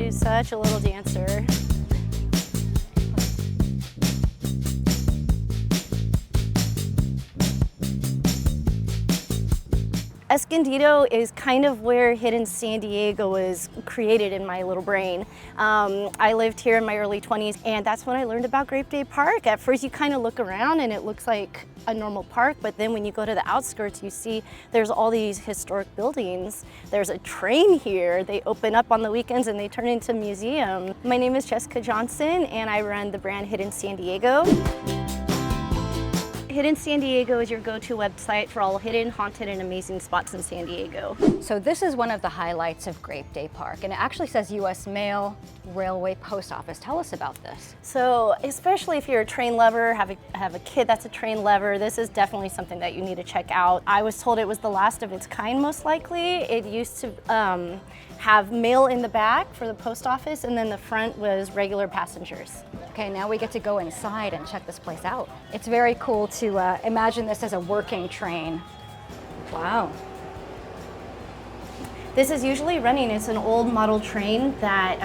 She's such a little dancer. Escondido is kind of where Hidden San Diego was created in my little brain. I lived here in my early 20s, and that's when I learned about Grape Park. At first you kind of look around and it looks like a normal park, but then when you go to the outskirts, you see there's all these historic buildings. There's a train here. They open up on the weekends and they turn into a museum. My name is Jessica Johnson, and I run the brand Hidden San Diego. Hidden San Diego is your go-to website for all hidden, haunted, and amazing spots in San Diego. So this is one of the highlights of Grape Park, and it actually says U.S. Mail, Railway, Post Office. Tell us about this. So, especially if you're a train lover, have a kid that's a train lover, this is definitely something that you need to check out. I was told it was the last of its kind, most likely. It used to have mail in the back for the post office, and then the front was regular passengers. Okay, now we get to go inside and check this place out. It's very cool to imagine this as a working train. Wow. This is usually running. It's an old model train that,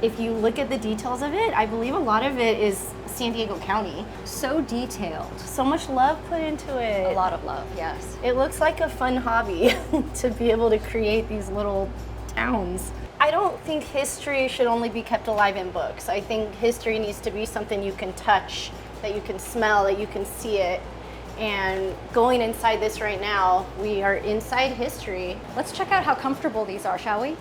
if you look at the details of it, I believe a lot of it is San Diego County. So detailed. So much love put into it. A lot of love, yes. It looks like a fun hobby to be able to create these little towns. I don't think history should only be kept alive in books. I think history needs to be something you can touch, that you can smell, that you can see it. And going inside this right now, we are inside history. Let's check out how comfortable these are, shall we?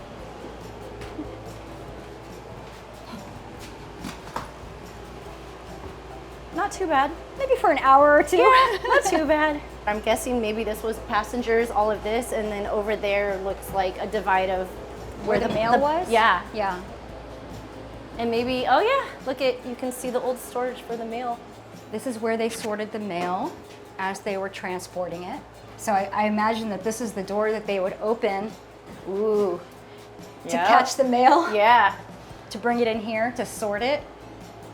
Not too bad. Maybe for an hour or two. Yeah, not too bad. I'm guessing maybe this was passengers, all of this, and then over there looks like a divide of where the mail was? Yeah. Yeah. And maybe, oh yeah, look at, you can see the old storage for the mail. This is where they sorted the mail as they were transporting it. So I imagine that this is the door that they would open, ooh, to catch the mail. Yeah. To bring it in here, to sort it,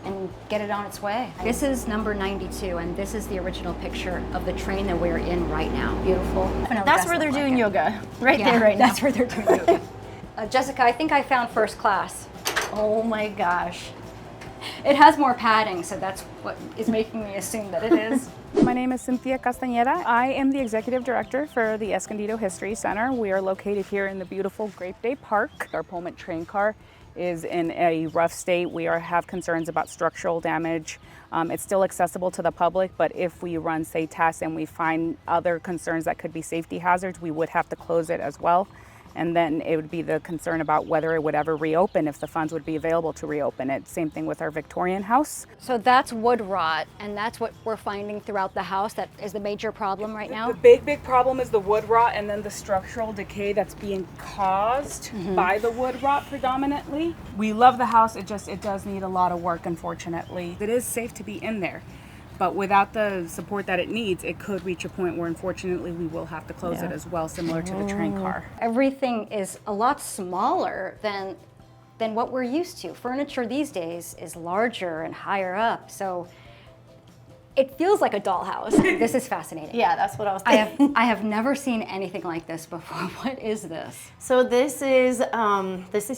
and get it on its way. This is number 92, and this is the original picture of the train that we're in right now. Beautiful. That's where they're doing yoga, right there, right now. That's where they're doing yoga. Jessica, I think I found first class. Oh my gosh. It has more padding, so that's what is making me assume that it is. My name is Cynthia Castañeda. I am the Executive Director for the Escondido History Center. We are located here in the beautiful Grape Park. Our Pullman train car is in a rough state. We have concerns about structural damage. It's still accessible to the public, but if we run, say, tests and we find other concerns that could be safety hazards, we would have to close it as well. And then it would be the concern about whether it would ever reopen, if the funds would be available to reopen it. Same thing with our Victorian house. So that's wood rot, and that's what we're finding throughout the house. That is the major problem right now? The big problem is the wood rot, and then the structural decay that's being caused by the wood rot predominantly. We love the house, it does need a lot of work, unfortunately. It is safe to be in there, but without the support that it needs, it could reach a point where unfortunately we will have to close it as well, similar to the train car. Everything is a lot smaller than what we're used to. Furniture these days is larger and higher up, so it feels like a dollhouse. This is fascinating. Yeah, that's what I was thinking. I have never seen anything like this before. What is this? So this is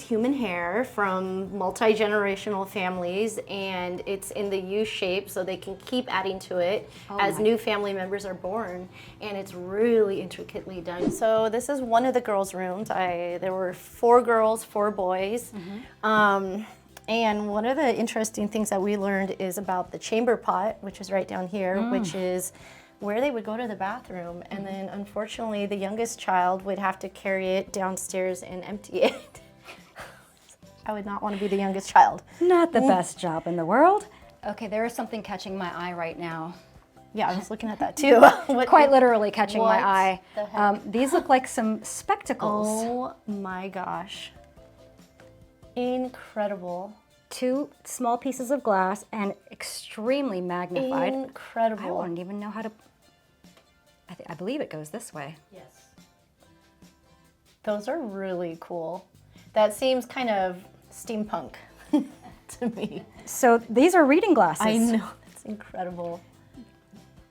human hair from multi-generational families, and it's in the U shape so they can keep adding to it as new family members are born, and it's really intricately done. So this is one of the girls' rooms. There were 4 girls, 4 boys. And one of the interesting things that we learned is about the chamber pot, which is right down here, which is where they would go to the bathroom. And then unfortunately, the youngest child would have to carry it downstairs and empty it. I would not want to be the youngest child. Not the best job in the world. Okay, there is something catching my eye right now. Yeah, I was looking at that too. Quite literally catching my eye. The heck? These look like some spectacles. Oh my gosh. Incredible. 2 small pieces of glass and extremely magnified. Incredible. I wouldn't even know how to, I believe it goes this way. Yes. Those are really cool. That seems kind of steampunk to me. So these are reading glasses. I know, that's incredible.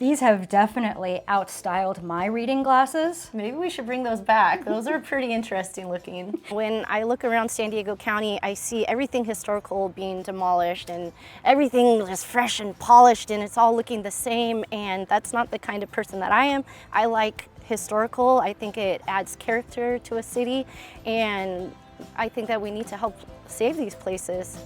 These have definitely outstyled my reading glasses. Maybe we should bring those back. Those are pretty interesting looking. When I look around San Diego County, I see everything historical being demolished and everything is fresh and polished and it's all looking the same, and that's not the kind of person that I am. I like historical. I think it adds character to a city, and I think that we need to help save these places.